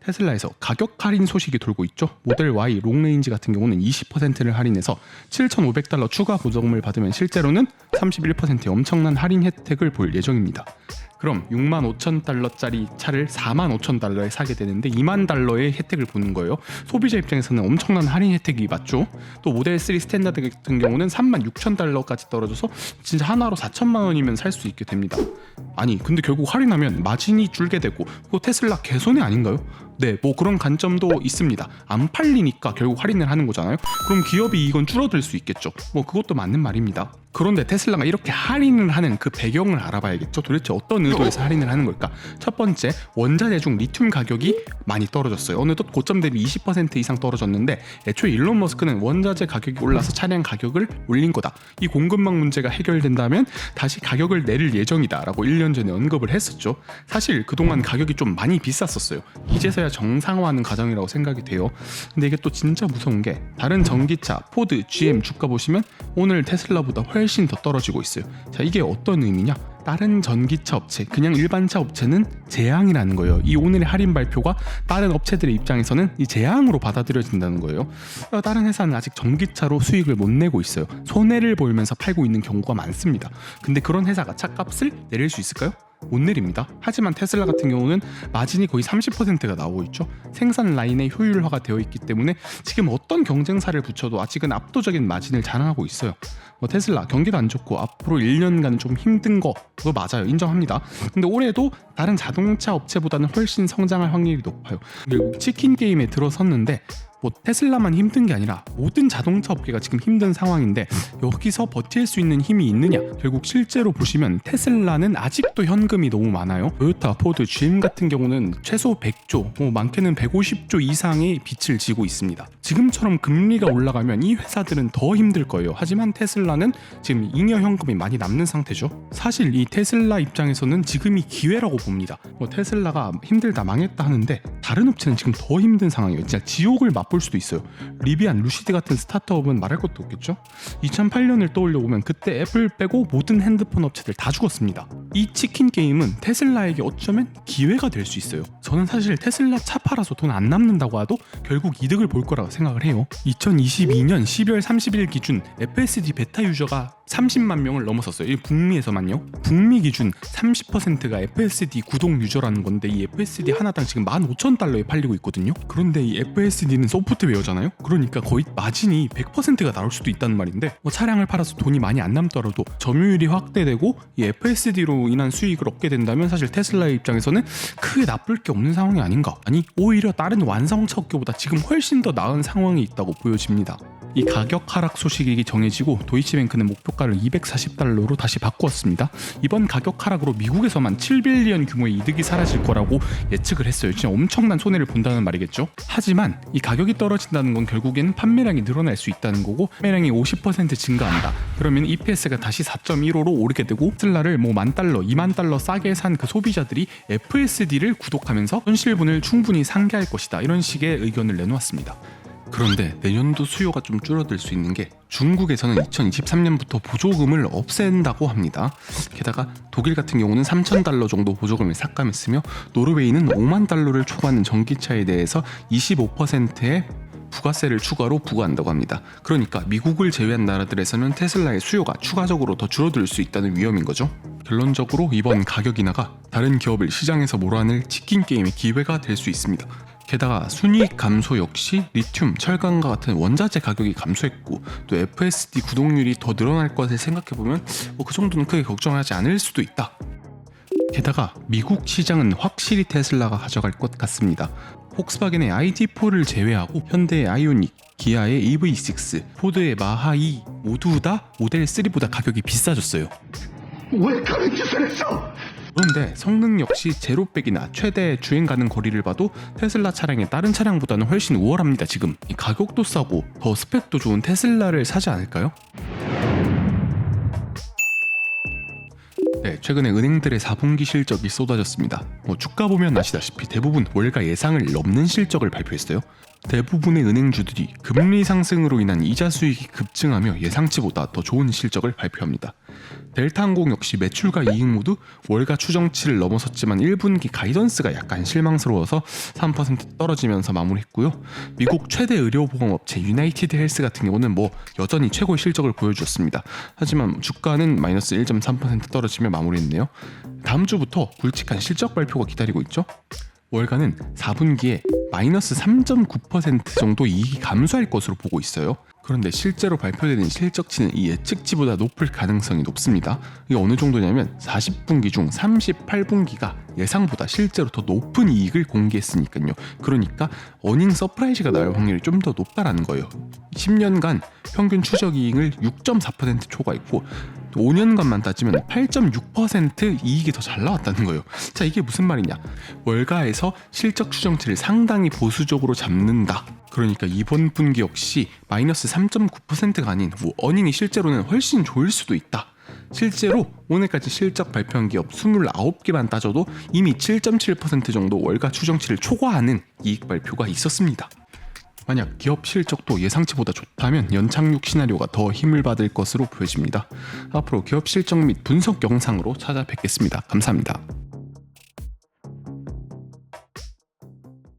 테슬라에서 가격 할인 소식이 돌고 있죠. 모델 Y 롱레인지 같은 경우는 20%를 할인해서 $7,500 추가 보조금을 받으면 실제로는 31%의 엄청난 할인 혜택을 볼 예정입니다. 그럼 65,000달러짜리 차를 45,000달러에 사게 되는데 20,000달러의 혜택을 보는 거예요. 소비자 입장에서는 엄청난 할인 혜택이 맞죠. 또 모델 3 스탠다드 같은 경우는 36,000달러까지 떨어져서 진짜 하나로 4천만 원이면 살 수 있게 됩니다. 아니 근데 결국 할인하면 마진이 줄게 되고 그거 테슬라 개손해 아닌가요? 네, 뭐 그런 관점도 있습니다. 안 팔리니까 결국 할인을 하는 거잖아요. 그럼 기업이 이건 줄어들 수 있겠죠. 뭐 그것도 맞는 말입니다. 그런데 테슬라가 이렇게 할인을 하는 그 배경을 알아봐야겠죠. 도대체 어떤 의도에서 할인을 하는 걸까? 첫 번째, 원자재 중 리튬 가격이 많이 떨어졌어요. 어느덧 고점 대비 20% 이상 떨어졌는데 애초에 일론 머스크는 원자재 가격이 올라서 차량 가격을 올린 거다. 이 공급망 문제가 해결된다면 다시 가격을 내릴 예정이다 라고 1년 전에 언급을 했었죠. 사실 그동안 가격이 좀 많이 비쌌었어요. 이제서야 정상화하는 과정이라고 생각이 돼요. 근데 이게 또 진짜 무서운 게 다른 전기차, 포드, GM 주가 보시면 오늘 테슬라보다 훨씬 더 떨어지고 있어요. 자, 이게 어떤 의미냐? 다른 전기차 업체, 그냥 일반차 업체는 재앙이라는 거예요. 이 오늘의 할인 발표가 다른 업체들의 입장에서는 이 재앙으로 받아들여진다는 거예요. 다른 회사는 아직 전기차로 수익을 못 내고 있어요. 손해를 보이면서 팔고 있는 경우가 많습니다. 근데 그런 회사가 차값을 내릴 수 있을까요? 못 내립니다. 하지만 테슬라 같은 경우는 마진이 거의 30%가 나오고 있죠. 생산 라인의 효율화가 되어 있기 때문에 지금 어떤 경쟁사를 붙여도 아직은 압도적인 마진을 자랑하고 있어요. 테슬라 경기도 안 좋고 앞으로 1년간 좀 힘든 거 그거 맞아요. 인정합니다. 근데 올해도 다른 자동차 업체보다는 훨씬 성장할 확률이 높아요. 그리고 치킨 게임에 들어섰는데 뭐 테슬라만 힘든 게 아니라 모든 자동차 업계가 지금 힘든 상황인데 여기서 버틸 수 있는 힘이 있느냐? 결국 실제로 보시면 테슬라는 아직도 현금이 너무 많아요. 토요타, 포드, GM 같은 경우는 최소 100조, 뭐 많게는 150조 이상의 빚을 지고 있습니다. 지금처럼 금리가 올라가면 이 회사들은 더 힘들 거예요. 하지만 테슬라는 지금 잉여 현금이 많이 남는 상태죠. 사실 이 테슬라 입장에서는 지금이 기회라고 봅니다. 뭐 테슬라가 힘들다 망했다 하는데 다른 업체는 지금 더 힘든 상황이에요. 진짜 지옥을 맛볼 수도 있어요. 리비안, 루시드 같은 스타트업은 말할 것도 없겠죠. 2008년을 떠올려 보면 그때 애플 빼고 모든 핸드폰 업체들 다 죽었습니다. 이 치킨 게임은 테슬라에게 어쩌면 기회가 될 수 있어요. 저는 사실 테슬라 차 팔아서 돈 안 남는다고 해도 결국 이득을 볼 거라고 생각을 해요. 2022년 12월 30일 기준 FSD 베타 유저가 30만 명을 넘어섰어요. 이 북미에서만요. 북미 기준 30%가 FSD 구독 유저라는 건데 이 FSD 하나당 지금 15,000달러에 팔리고 있거든요. 그런데 이 FSD는 소프트웨어잖아요. 그러니까 거의 마진이 100%가 나올 수도 있다는 말인데 차량을 팔아서 돈이 많이 안 남더라도 점유율이 확대되고 이 FSD로 인한 수익을 얻게 된다면 사실 테슬라의 입장에서는 크게 나쁠 게 없는 상황이 아닌가. 아니 오히려 다른 완성차 업계보다 지금 훨씬 더 나은 상황이 있다고 보여집니다. 이 가격 하락 소식이 정해지고 도이치뱅크는 목표가를 240달러로 다시 바꾸었습니다. 이번 가격 하락으로 미국에서만 7빌리언 규모의 이득이 사라질 거라고 예측을 했어요. 진짜 엄청난 손해를 본다는 말이겠죠. 하지만 이 가격이 떨어진다는 건 결국엔 판매량이 늘어날 수 있다는 거고 판매량이 50% 증가한다. 그러면 EPS가 다시 4.15로 오르게 되고 테슬라를 뭐 10,000달러, 20,000달러 싸게 산 그 소비자들이 FSD를 구독하면서 손실분을 충분히 상기할 것이다. 이런 식의 의견을 내놓았습니다. 그런데 내년도 수요가 좀 줄어들 수 있는 게 중국에서는 2023년부터 보조금을 없앤다고 합니다. 게다가 독일 같은 경우는 3,000달러 정도 보조금을 삭감했으며 노르웨이는 5만 달러를 초과하는 전기차에 대해서 25%의 부가세를 추가로 부과한다고 합니다. 그러니까 미국을 제외한 나라들에서는 테슬라의 수요가 추가적으로 더 줄어들 수 있다는 위험인 거죠. 결론적으로 이번 가격 인하가 다른 기업을 시장에서 몰아낼 치킨 게임의 기회가 될 수 있습니다. 게다가 순이익 감소 역시 리튬, 철강과 같은 원자재 가격이 감소했고 또 FSD 구독률이 더 늘어날 것을 생각해보면 그 정도는 크게 걱정하지 않을 수도 있다. 게다가 미국 시장은 확실히 테슬라가 가져갈 것 같습니다. 폭스바겐의 ID4를 제외하고 현대의 아이오닉, 기아의 EV6, 포드의 마하2 모두 다 모델 3보다 가격이 비싸졌어요. 왜 그런 짓을 했어? 그런데 성능 역시 제로백이나 최대 주행 가는 거리를 봐도 테슬라 차량이 다른 차량보다는 훨씬 우월합니다. 지금 가격도 싸고 더 스펙도 좋은 테슬라를 사지 않을까요? 네, 최근에 은행들의 4분기 실적이 쏟아졌습니다. 주가 보면 아시다시피 대부분 월가 예상을 넘는 실적을 발표했어요. 대부분의 은행주들이 금리 상승으로 인한 이자 수익이 급증하며 예상치보다 더 좋은 실적을 발표합니다. 델타항공 역시 매출과 이익 모두 월가 추정치를 넘어섰지만 1분기 가이던스가 약간 실망스러워서 3% 떨어지면서 마무리했고요. 미국 최대 의료보험업체 유나이티드 헬스 같은 경우는 여전히 최고의 실적을 보여주었습니다. 하지만 주가는 마이너스 1.3% 떨어지며 마무리했네요. 다음 주부터 굵직한 실적 발표가 기다리고 있죠. 월가는 4분기에 마이너스 3.9% 정도 이익이 감소할 것으로 보고 있어요. 그런데 실제로 발표되는 실적치는 이 예측치보다 높을 가능성이 높습니다. 이게 어느 정도냐면 40분기 중 38분기가 예상보다 실제로 더 높은 이익을 공개했으니까요. 그러니까 어닝 서프라이즈가 나올 확률이 좀 더 높다라는 거예요. 10년간 평균 추적 이익을 6.4% 초과했고 5년간만 따지면 8.6% 이익이 더 잘 나왔다는 거예요. 자, 이게 무슨 말이냐? 월가에서 실적 추정치를 상당히 보수적으로 잡는다. 그러니까 이번 분기 역시 마이너스 3.9%가 아닌 어닝이 실제로는 훨씬 좋을 수도 있다. 실제로 오늘까지 실적 발표한 기업 29개만 따져도 이미 7.7% 정도 월가 추정치를 초과하는 이익 발표가 있었습니다. 만약 기업 실적도 예상치보다 좋다면 연착륙 시나리오가 더 힘을 받을 것으로 보여집니다. 앞으로 기업 실적 및 분석 영상으로 찾아뵙겠습니다. 감사합니다.